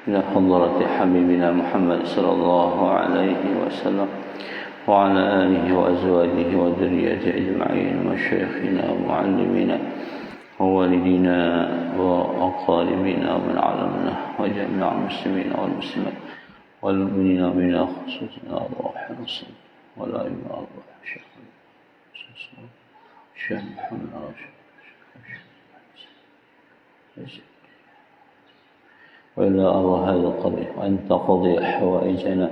إلى حضرة حبيبنا محمد صلى الله عليه وسلم وعلى آله وأزواجه وذريته أجمعين ومشايخنا ومعلمينا ووالدينا وأقاربنا ومن علمنا وجميع المسلمين والمسلمات والمؤمنين منا خصوصا أرواح نصر ولا إله أرواح الشيخ محمد راشد وإلى أرواح هذا القضية وأن تقضي حوائجنا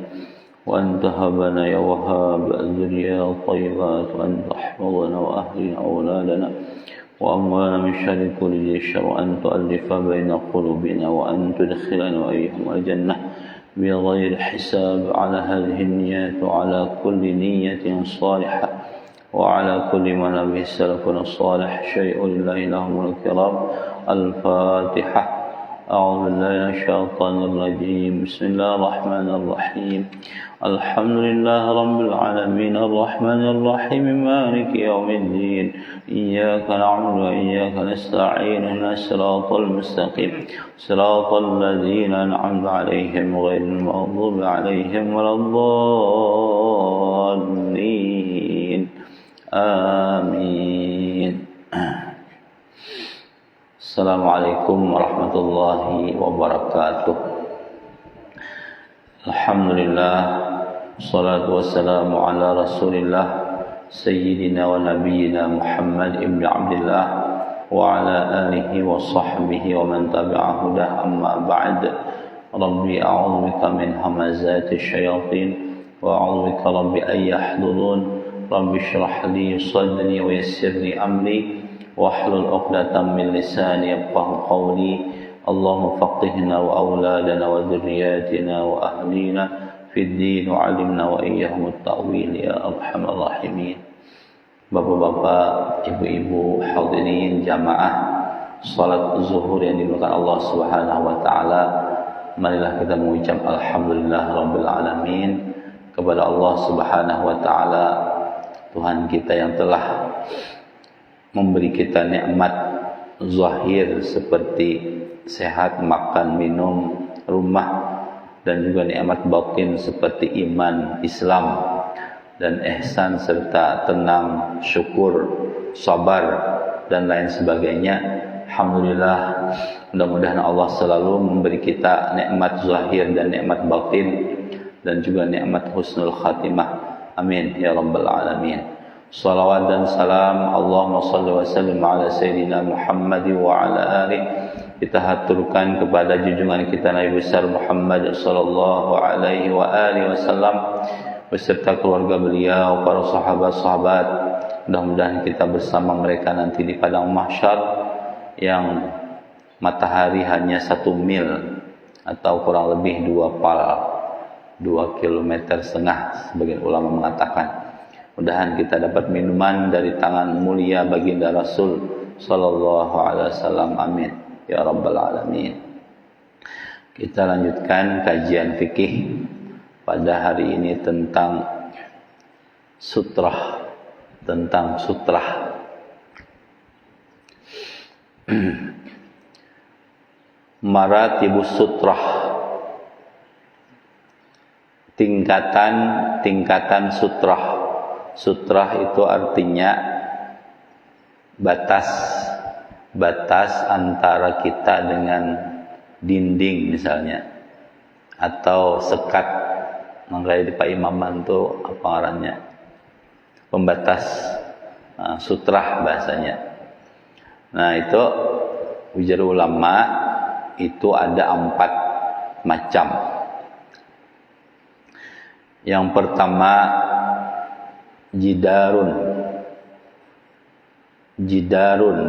وأن تهبنا يا وهاب الذرية الطيبات وأن تحفظنا وأهلنا وأولادنا وأموالنا من شر كل ذي شر وأن تؤلف بين قلوبنا وأن تدخلنا وإياهم الجنة بغير حساب على هذه النيات وعلى كل نية صالحة وعلى كل ما نبيه سلفنا الصالح شيء لله لهم الكرام. الفاتحة. أعوذ بالله من الشيطان الرجيم. بسم الله الرحمن الرحيم. الحمد لله رب العالمين الرحمن الرحيم مالك يوم الدين إياك نعبد وإياك نستعين اهدنا الصراط المستقيم صراط الذين أنعمت عليهم غير المغضوب عليهم ولا الضالين آمين. Assalamualaikum warahmatullahi wabarakatuh. Alhamdulillah, salatu wassalamu ala rasulillah Sayyidina wa nabiyyina Muhammad ibn Abdullah wa ala alihi wa sahbihi wa man tabi'ahu dah, amma ba'd. Rabbi a'udhu bika min hamazati syayatin wa a'udhu bika rabbi an yahdurun. Rabbi syrah li sadri wa yassir li amri wahlul 'uqdatam min lisani yafqahu qawli. Allahumma faqihna wa auladana wa dhurriyyatina wa ahlina fid din wa 'allimna wa iyyahum at-ta'wil ya arhamar rahimin. Bapak-bapak, ibu-ibu, hadirin jamaah salat zuhur yang dimuliakan Allah Subhanahu wa taala, marilah kita mengucap alhamdulillah rabbil alamin kepada Allah Subhanahu wa taala, Tuhan kita yang telah memberi kita nikmat zahir seperti sehat, makan, minum, rumah, dan juga nikmat batin seperti iman, Islam, dan ihsan serta tenang, syukur, sabar, dan lain sebagainya. Alhamdulillah, mudah-mudahan Allah selalu memberi kita nikmat zahir dan nikmat batin dan juga nikmat husnul khatimah. Amin ya rabbal alamin. Salawat dan salam Allahumma salli wa sallim ala Sayyidina Muhammad wa ala alihi kita haturkan kepada junjungan kita Nabi besar Muhammad sallallahu alaihi wa alihi wasallam beserta keluarga beliau, para sahabat-sahabat. Mudah-mudahan kita bersama mereka nanti di padang mahsyar yang matahari hanya 1 mil atau kurang lebih 2 kilometer setengah sebagian ulama mengatakan. Mudahan kita dapat minuman dari tangan mulia baginda Rasul sallallahu alaihi wasallam. Amin ya rabbal alamin. Kita lanjutkan kajian fikih pada hari ini tentang sutrah, maratibus sutrah, tingkatan sutrah. Sutrah itu artinya batas antara kita dengan dinding misalnya, atau sekat. Makanya di Pak Imaman itu apa ngarannya, pembatas, sutrah bahasanya. Nah itu ujar ulama itu ada 4 macam. Yang pertama jidarun,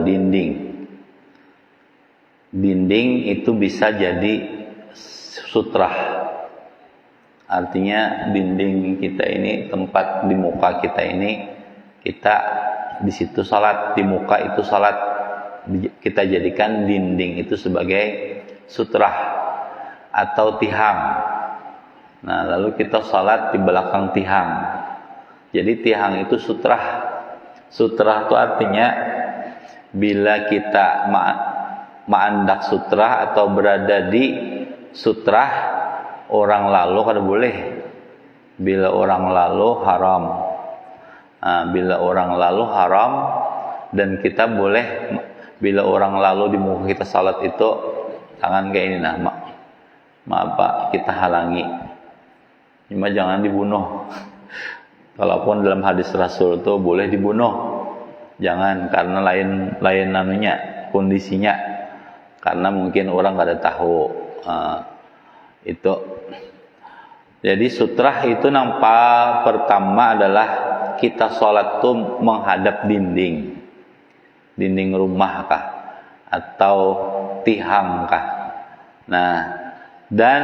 dinding itu bisa jadi sutrah. Artinya dinding kita ini, tempat di muka kita ini, kita di situ salat, di muka itu salat, kita jadikan dinding itu sebagai sutrah atau tihang. Nah lalu kita salat di belakang tihang. Jadi tihang itu sutrah. Sutrah itu artinya bila kita ma'andak sutrah atau berada di sutrah orang lalu kada boleh. Bila orang lalu haram. Bila orang lalu haram, dan kita boleh bila orang lalu di muka kita salat itu tangan kayak ini maaf Pak, kita halangi. Cuma jangan dibunuh. Kalaupun dalam hadis Rasul itu boleh dibunuh. Jangan, karena lain anunya, kondisinya. Karena mungkin orang kada tahu itu. Jadi sutrah itu nampak pertama adalah kita sholat tuh menghadap dinding rumah kah atau tihang kah. Nah, dan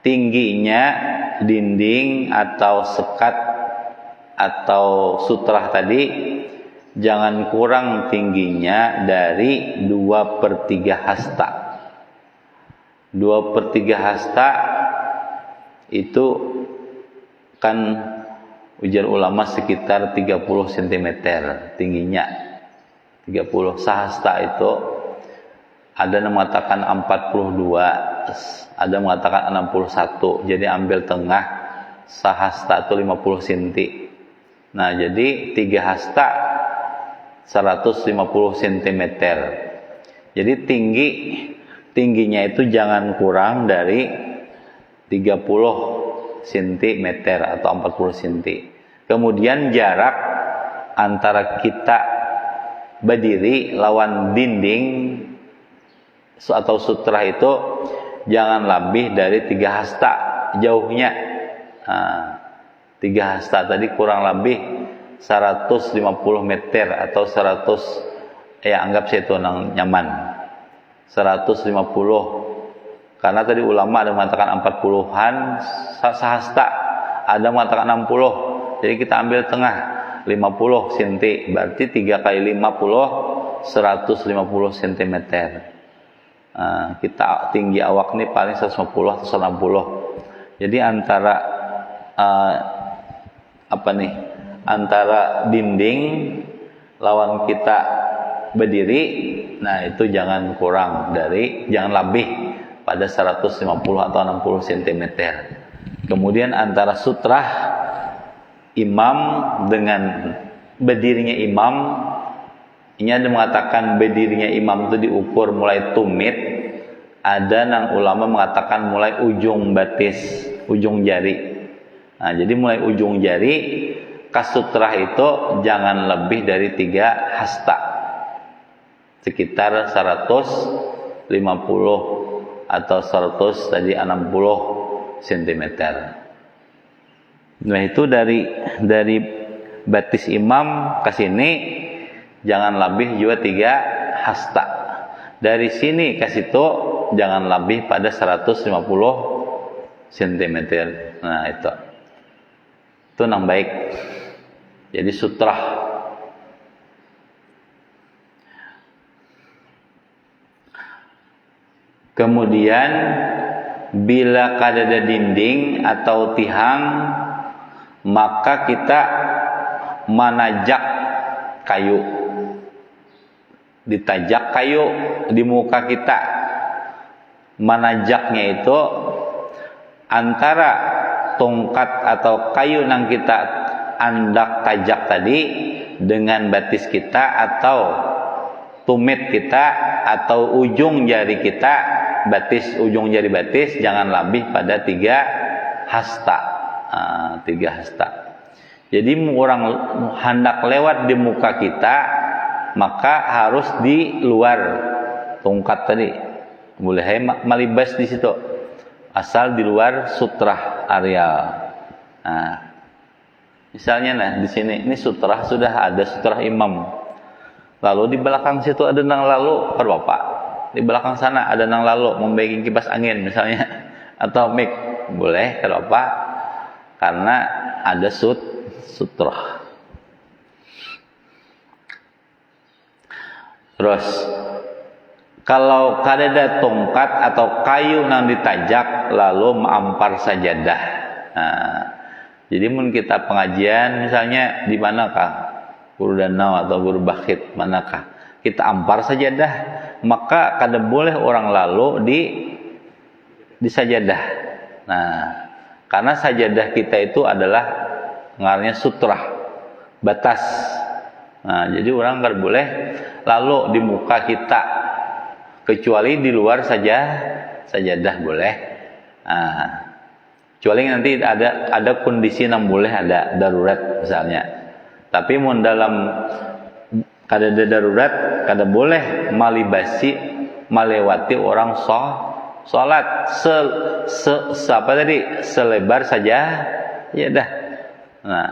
tingginya dinding atau sekat atau sutrah tadi jangan kurang tingginya dari 2/3 hasta. 2/3 hasta itu kan ujar ulama sekitar 30 cm tingginya. 30 sahasta itu ada yang mengatakan 42, ada yang mengatakan 61. Jadi ambil tengah, sahasta itu 50 cm. Nah, jadi 3 hasta 150 cm. Jadi tingginya itu jangan kurang dari 30 cm atau 40 cm. Kemudian jarak antara kita berdiri lawan dinding atau sutra itu jangan lebih dari 3 hasta jauhnya. 3 hasta tadi kurang lebih 150 meter atau 100, anggap saya itu nyaman 150. Karena tadi ulama ada mengatakan 40-an sahasta, ada mengatakan 60. Jadi kita ambil tengah 50 cm, berarti 3 kali 50 150 cm. Kita tinggi awak ini paling 150 atau 160. Jadi antara antara dinding lawan kita berdiri, nah itu jangan kurang dari, jangan lebih pada 150 atau 60 cm. Kemudian antara sutrah imam dengan berdirinya imam, ini ada mengatakan berdirinya imam itu diukur mulai tumit. Ada yang ulama mengatakan mulai ujung batis, ujung jari. Nah, jadi mulai ujung jari ke sutrah itu jangan lebih dari 3 hasta, sekitar 150 atau 100 tadi 60 cm. Nah, itu dari batis imam ke sini jangan lebih juga 3 hasta. Dari sini ke situ jangan lebih pada 150 cm. Nah, itu yang baik. Jadi sutrah. Kemudian bila kadada dinding atau tihang, maka kita menajak kayu, ditajak kayu di muka kita. Menajaknya itu antara tongkat atau kayu yang kita andak tajak tadi dengan batis kita atau tumit kita atau ujung jari kita, ujung jari batis jangan lebih pada 3 hasta. 3 hasta. Jadi orang hendak lewat di muka kita, maka harus di luar tongkat tadi. Boleh malibas di situ. Asal di luar sutrah areal. Nah, misalnya di sini ini sutrah sudah ada sutrah imam. Lalu di belakang situ ada nang lalu, Bapak. Di belakang sana ada nang lalu membaiki kipas angin misalnya atau mic. Boleh kalau Bapak, karena ada sutrah. Terus kalau kadada tongkat atau kayu yang ditajak lalu mengampar sajadah. Nah, jadi mun kita pengajian misalnya di manakah? Guru danau atau guru bakhit manakah? Kita ampar sajadah, maka kada boleh orang lalu di di sajadah. Nah, karena sajadah kita itu adalah ngarannya sutrah, batas. Nah, jadi orang nggak boleh lalu di muka kita, kecuali di luar saja sajadah boleh. Nah, kecuali nanti ada kondisi yang boleh ada darurat misalnya. Tapi mun dalam kada darurat, kada boleh malibasi melewati orang sholat apa tadi selebar saja ya dah. Nah,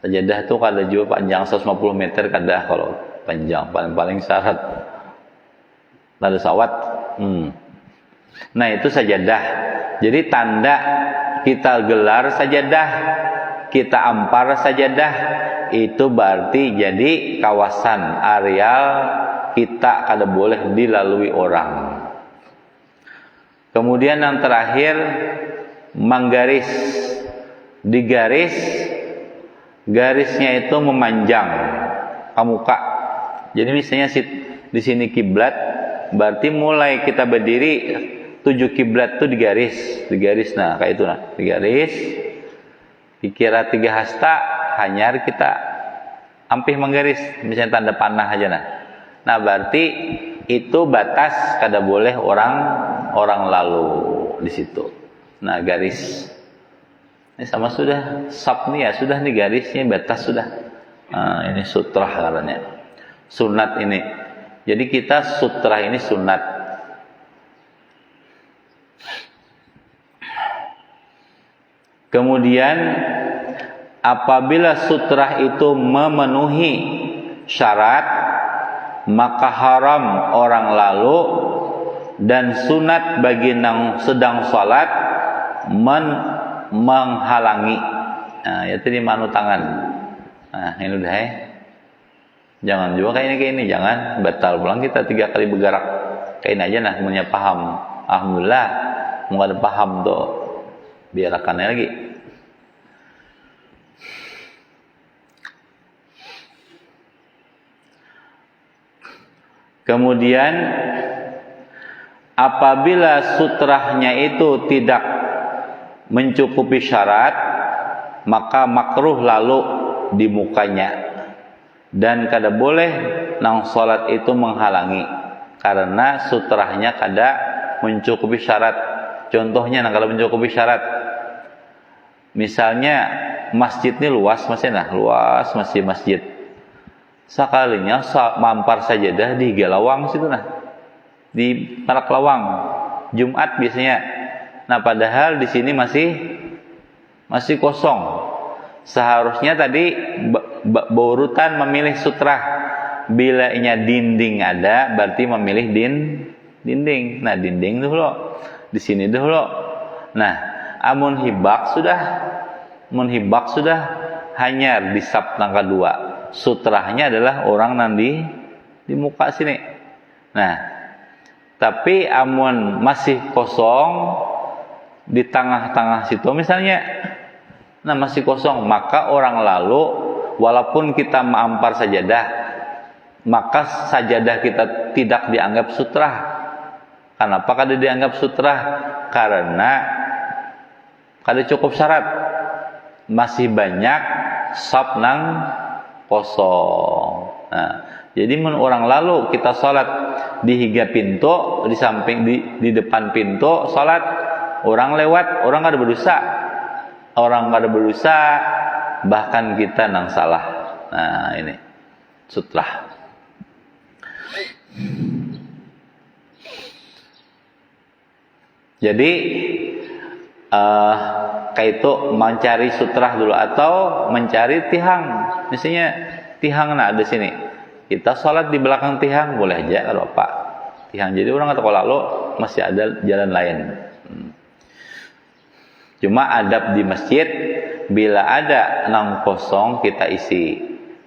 sajadah itu kada juga panjang 150 meter kada kalau panjang paling syarat kada sawat. Nah, itu sajadah. Jadi tanda kita gelar sajadah, kita ampar sajadah, itu berarti jadi kawasan areal kita kada boleh dilalui orang. Kemudian yang terakhir menggaris. Digaris, garisnya itu memanjang ke muka. Jadi misalnya di sini kiblat, berarti mulai kita berdiri 7 kiblat itu digaris. Nah, kayak itu nah, digaris. Dikira 3 hasta, hanyar kita ampih menggaris, misalnya tanda panah aja nah. Nah, berarti itu batas kada boleh orang lalu di situ. Nah, garis. Ini sama sudah sab nih ya, sudah nih garisnya batas sudah. Nah, ini sutrah katanya. Sunat ini. Jadi kita sutrah ini sunat. Kemudian apabila sutrah itu memenuhi syarat, maka haram orang lalu dan sunat bagi yang sedang sholat menghalangi. Nah, itu di manu tangan. Nah, ini udah ya. Jangan juga kayak ini, jangan batal pulang kita 3 kali bergerak. Kayak ini aja nah, semuanya paham. Alhamdulillah, mau ada paham tuh. Biarkannya lagi. Kemudian apabila sutrahnya itu tidak mencukupi syarat, maka makruh lalu di mukanya, dan kada boleh nang salat itu menghalangi karena sutrahnya kada mencukupi syarat. Contohnya nang kada mencukupi syarat, misalnya masjid ini luas masjid. Sekalinya mampar sajadah di Galawang situ nah, di Parak Lawang Jumat biasanya. Nah, padahal di sini masih kosong. Seharusnya tadi berurutan memilih sutrah. Bila nya dinding ada, berarti memilih dinding. Nah, dinding dulu. Di sini dulu. Nah, amun hibak sudah hanya di sab tangga 2. Sutrahnya adalah orang nanti di muka sini. Nah, tapi amun masih kosong di tengah-tengah situ misalnya, nah masih kosong, maka orang lalu walaupun kita mengampar sajadah, maka sajadah kita tidak dianggap sutrah. Kenapa kada dianggap sutrah? Karena kada cukup syarat, masih banyak sab nang kosong. Nah, jadi orang lalu kita sholat di higa pintu, di samping di depan pintu sholat, orang lewat, orang kada berdosa, bahkan kita nang salah. Nah, ini sutrah. Jadi kayak itu mencari sutrah dulu atau mencari tihang. Misalnya tihang nah ada sini. Kita sholat di belakang tihang boleh aja kalau apa. Tihang. Jadi orang kata lalu masih ada jalan lain. Cuma adab di masjid bila ada nang kosong kita isi.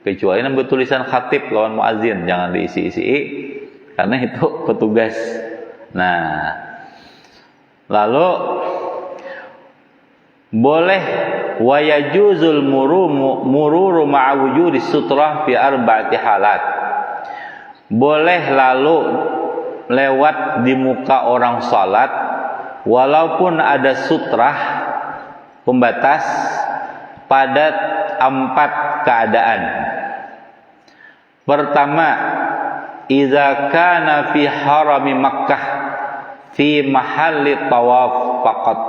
Kecuali nang bertulisan khatib lawan muazin, jangan diisi-isi karena itu petugas. Nah, lalu boleh wa yajuzul mururu ma'a wujudi sutrah fi arba'ati halat. Boleh lalu lewat di muka orang salat walaupun ada sutrah pembatas pada 4 keadaan. Pertama, idza kana fi harami Makkah fi mahalli tawaf faqat.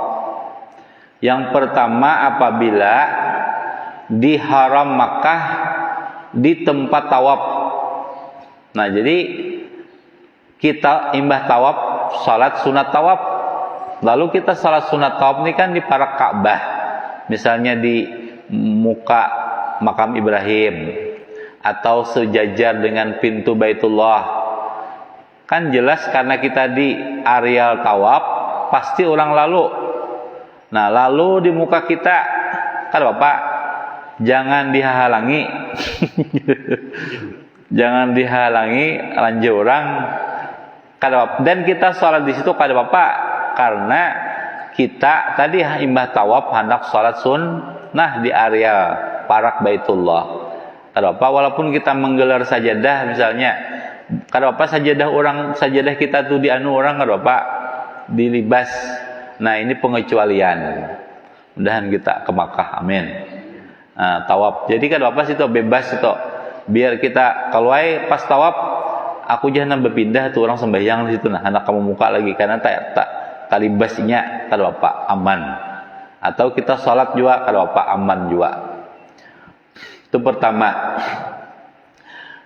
Yang pertama, apabila di haram Makkah di tempat tawaf. Nah, jadi kita imbah tawaf, salat sunat tawaf. Lalu kita salat sunat tawaf ini kan di parak Ka'bah. Misalnya di muka makam Ibrahim atau sejajar dengan pintu Baitullah. Kan jelas karena kita di areal tawaf, pasti orang lalu. Nah, lalu di muka kita, kan Bapak, jangan dihalangi. Jangan dihalangi lanjut orang. Dan kita sholat di situ kada Bapak, karena kita tadi imbah tawaf hendak sholat sunnah di area parak Baitullah. Kada Bapak, walaupun kita menggelar sajadah misalnya, kada Bapak sajadah kita tuh di orang kada Bapak dilibas. Nah, ini pengecualian. Mudahan kita ke Makkah, amin. Nah, tawaf. Jadi kada Bapak situ bebas itu. Biar kita kalau pas tawaf aku jangan berpindah tuh orang sembahyang di situ, nah anak kamu muka lagi karena tak talibasnya kada Bapak aman. Atau kita sholat juga kada Bapak aman juga. Itu pertama.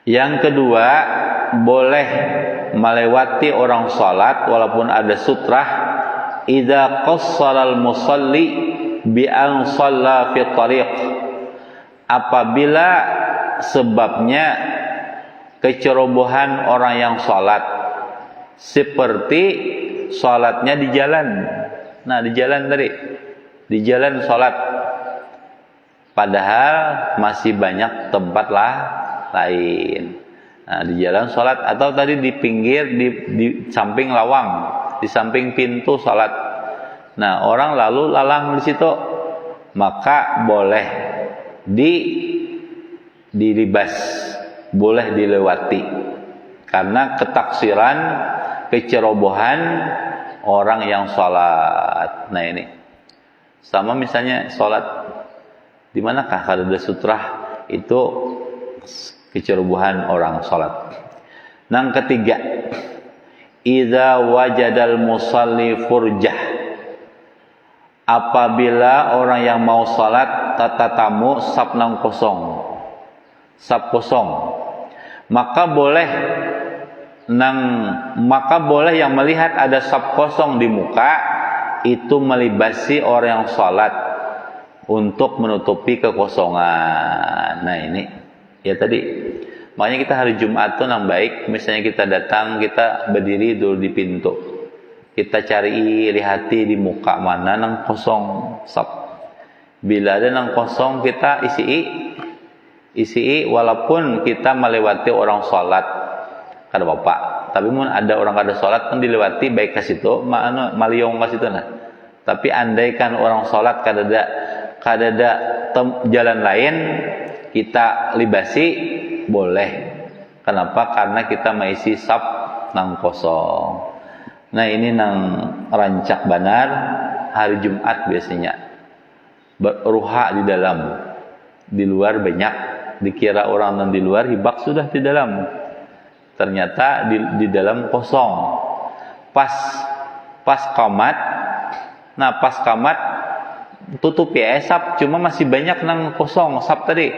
Yang kedua, boleh melewati orang sholat walaupun ada sutrah idza qassara al-musalli bi an shalla fi tariq. Apabila sebabnya kecerobohan orang yang sholat, seperti sholatnya di jalan. Nah, di jalan tadi, di jalan sholat, padahal masih banyak tempat lain. Nah, di jalan sholat atau tadi di pinggir, di samping lawang, di samping pintu sholat. Nah, orang lalu lalang di situ, maka boleh dilibas, boleh dilewati, karena ketaksiran, kecerobohan orang yang sholat. Nah, ini sama misalnya sholat di manakah kada ada sutrah, itu kecerobohan orang sholat. Yang ketiga, idza wajadal musalli furjah. Apabila orang yang mau sholat tata tamu sap nang kosong, sap kosong, maka boleh yang melihat ada sap kosong di muka itu melibasi orang yang sholat untuk menutupi kekosongan. Nah, ini ya tadi makanya kita hari Jumat tuh nang baik, misalnya kita datang, kita berdiri dulu di pintu, kita cari lihati di muka mana nang kosong sap. Bila ada nang kosong kita isi walaupun kita melewati orang sholat kada Bapak. Tapi mun ada orang kada sholat kan dilewati baik ke situ, maliong ke situ nah. Tapi andaikan orang sholat kada ada jalan lain, kita libasi boleh. Kenapa? Karena kita maisi sap nang kosong. Nah, ini nang rancak banar hari Jumat biasanya. Beruha di dalam, di luar banyak. Dikira orang yang di luar hibak sudah di dalam. Ternyata di dalam kosong. Pas kamat. Nah, pas kamat tutup ya sap, cuma masih banyak nang kosong sap tadi.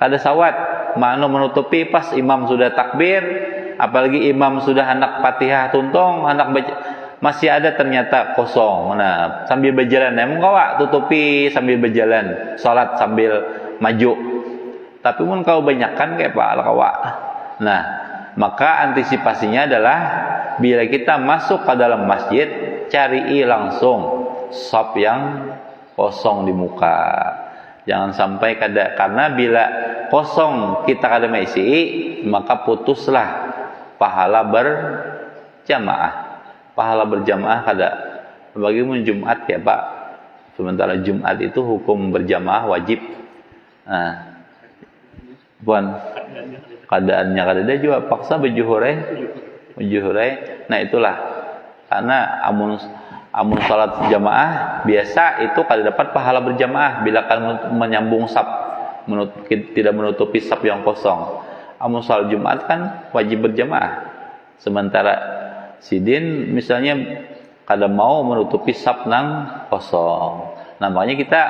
Kada sawat. Mano menutupi pas imam sudah takbir, apalagi imam sudah hendak Fatihah tuntong, hendak baca, masih ada ternyata kosong. Nah, sambil berjalan, emang kawa tutupi sambil berjalan, salat sambil maju. Tapi mun kau banyakkan kayak Pak kawa. Nah, maka antisipasinya adalah bila kita masuk ke dalam masjid, cari langsung sop yang kosong di muka. Jangan sampai karena bila kosong kita kada mengisi, maka putuslah pahala berjamaah. Pahala berjamaah kada. Bagi Jumat ya Pak. Sementara Jumat itu hukum berjamaah wajib. Nah, bukan keadaannya kada ada juga paksa berjuhurai. Nah, itulah karena Amun salat jamaah biasa itu kada dapat pahala berjamaah bila kan menyambung saf, tidak menutupi saf yang kosong. Amun salat Jumat kan wajib berjamaah. Sementara sidin misalnya kada mau menutupi saf nang kosong. Namanya kita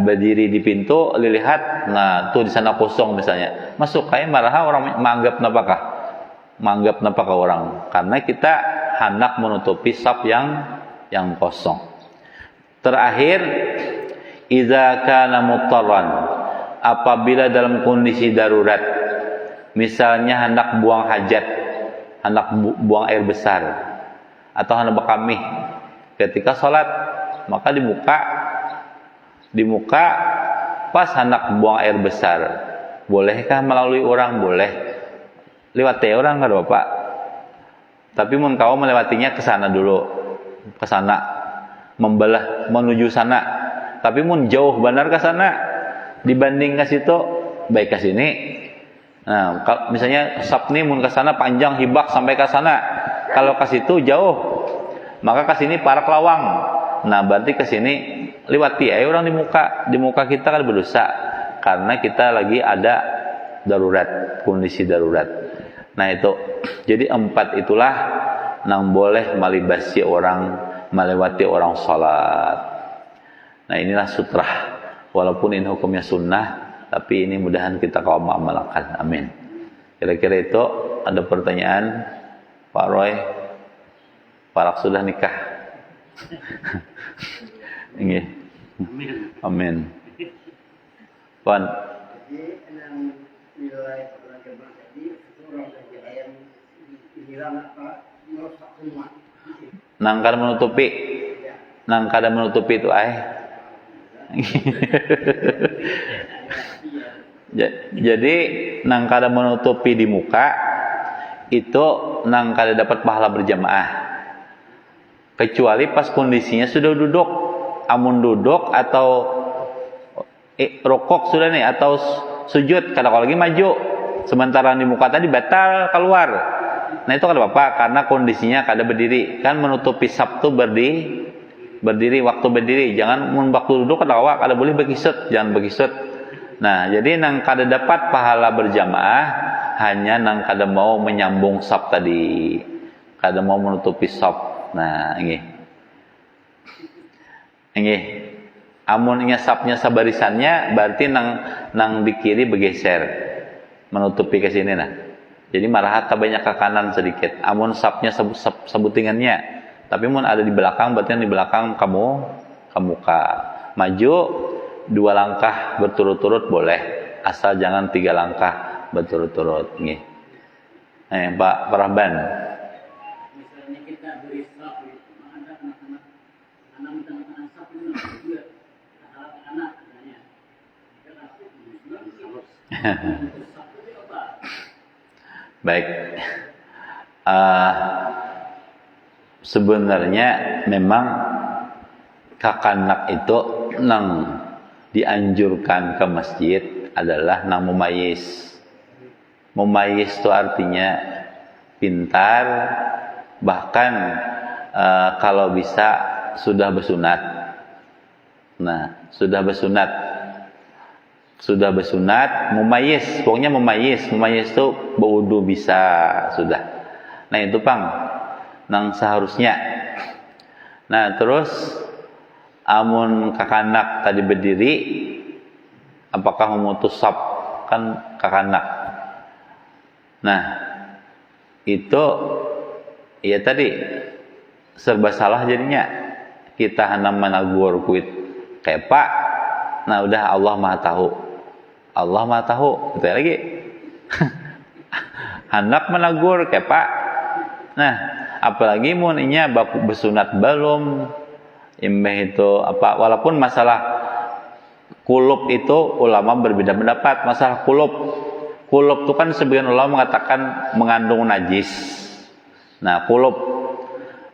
berdiri di pintu lihat, nah tuh di sana kosong misalnya. Masuk kayak malah orang menganggap napakah? Menganggap napakah orang? Karena kita hendak menutupi saf yang kosong. Terakhir, idza kana mutarran, apabila dalam kondisi darurat, misalnya hendak buang hajat, hendak buang air besar, atau hendak berkamih ketika sholat, maka di muka pas hendak buang air besar, bolehkah melalui orang? Boleh. Lewati orang nggak Bapak? Tapi mun kau melewatinya ke sana dulu. Ke sana membelah menuju sana, tapi mun jauh benar ke sana dibanding ke situ baik ke sini. Nah, kalau misalnya safni mun ke sana panjang hibak sampai ke sana, kalau ke situ jauh maka ke sini parak lawang. Nah, berarti ke sini lewati aja orang di muka kita kan berdosa karena kita lagi ada darurat, kondisi darurat. Nah, itu jadi 4 itulah nang boleh malibasi orang, melewati orang salat. Nah, inilah sutrah. Walaupun ini hukumnya sunnah, tapi ini mudahan kita kaum amalkan. Amin. Kira-kira itu ada pertanyaan, Pak Roy? Parak sudah nikah? Ini. Amin. Pan. Nang kada menutupi itu jadi nang kada menutupi di muka itu nang kada dapat pahala berjamaah kecuali pas kondisinya sudah duduk. Amun duduk atau rokok sudah nih atau sujud, kalau lagi maju sementara di muka tadi batal keluar. Nah, itu kan Bapak karena kondisinya kada berdiri. Kan menutupi Sabtu berdiri waktu berdiri. Jangan mun waktu duduk kada boleh bekisut, jangan bekisut. Nah, jadi nang kada dapat pahala berjamaah hanya nang kada mau menyambung saf tadi. Kada mau menutupi saf. Nah, ini. Amun nya safnya sabarisannya berarti nang di kiri bergeser. Menutupi ke sini nah. Jadi malah banyak ke kanan sedikit. Amun sapnya sebutingannya. Tapi mun ada di belakang, berarti yang di belakang kamu maju 2 langkah berturut-turut boleh. Asal jangan 3 langkah berturut-turut. Nih. Pak Rahban. Misalnya kita beri saf, ada anak-anak saf itu juga anak katanya. Baik, sebenarnya memang kakanak itu nang dianjurkan ke masjid adalah nang mumayyiz. Mumayyiz itu artinya pintar, bahkan kalau bisa sudah bersunat. Nah, sudah bersunat, mumayyiz, pokoknya mumayyiz itu berwudu bisa sudah. Nah, itu Pang, nang seharusnya. Nah, terus amun kakanak tadi berdiri, apakah memutus saf? Kan kakanak. Nah, itu ya tadi serba salah jadinya. Kita hendak menagur kuit kayak Pak. Nah, udah Allah Maha tahu. Betul lagi. Hendak menagur kayak Pak. Nah, apalagi mun inya bersunat belum, imbeh itu apa? Walaupun masalah kulub itu ulama berbeda pendapat. Masalah kulub itu kan sebagian ulama mengatakan mengandung najis. Nah, kulub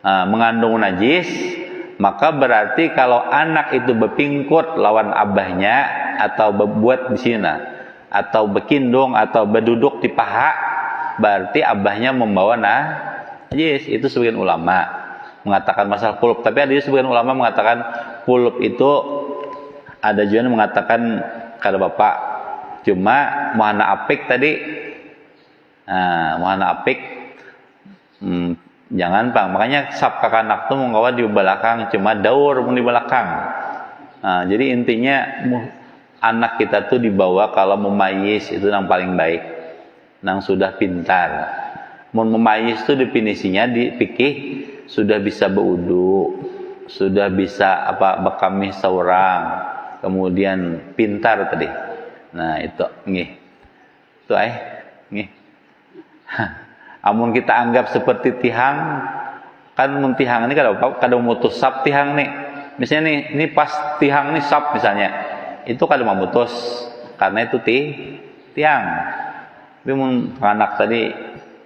mengandung najis, maka berarti kalau anak itu berpingkut lawan abahnya atau berbuat di sini, atau berkindung atau berduduk di paha, berarti abahnya membawa najis. Itu sebagian ulama. mengatakan masalah pulp, tapi ada juga sebagian ulama mengatakan pulp itu ada juga yang mengatakan kada bapak, cuma muhana apik tadi, muhana apik jangan bang, makanya sab kakanak tuh mengkawa di belakang, cuma daur pun di belakang. Jadi intinya anak kita tuh dibawa kalau memayis itu yang paling baik, yang sudah pintar. Mau memayis itu definisinya dipikih sudah bisa berwudu, sudah bisa bekami seorang, kemudian pintar tadi. Nah itu nih, itu nih. Amun kita anggap seperti tihang, kan tihang ini kadang mutus sap tihang nih. Misalnya nih, ini pas tihang nih sap misalnya, itu kadang memutus karena itu tiang. Tapi mun anak tadi,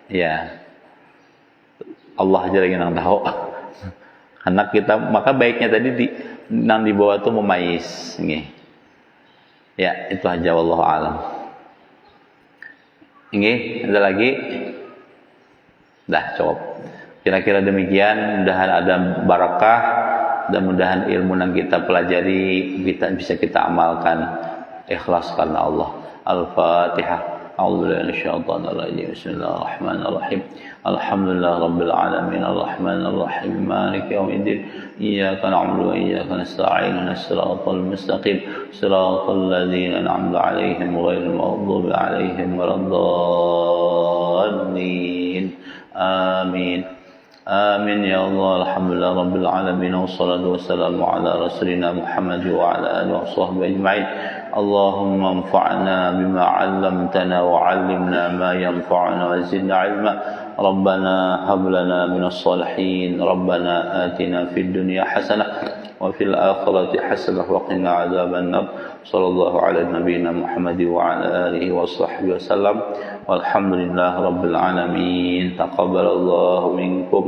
ya Allah aja lagi yang tahu. Anak kita, maka baiknya tadi nang dibawa tuh memayis, nih. Ya itu aja, wallahu alam. Ini ada lagi. Dah cukup. Kira-kira demikian, mudahan ada barakah dan mudahan ilmu yang kita pelajari bisa kita amalkan ikhlas karena Allah. Al-Fatihah. A'udzubillahi minasyaitonir rajim. Bismillahirrahmanirrahim. Alhamdulillah rabbil alamin arrahmanir rahim maliki yaumiddin. Iyyaka na'budu wa iyyaka nasta'in. Shiratal mustaqim. Shiratal ladzina an'amta 'alaihim ghairil maghdubi 'alaihim waladdallin. Amin. Amin ya Allah. Alhamdulillah rabbil alamin wassalatu wassalamu ala rasulina Muhammad wa ala alihi washabbihi ajma'in. Allahumma anfa'na bima 'allamtana wa 'allimna ma yanfa'una wa zidna 'ilma. Rabbana hab lana minas salihin. Rabbana atina fid dunya hasanah wa fil akhirati hasanah wa qina 'adzaban nar. Sallallahu ala nabiyyina Muhammad wa ala alihi washabbihi wasallam. Walhamdulillahi rabbil alamin. Taqabbalallahu minkum.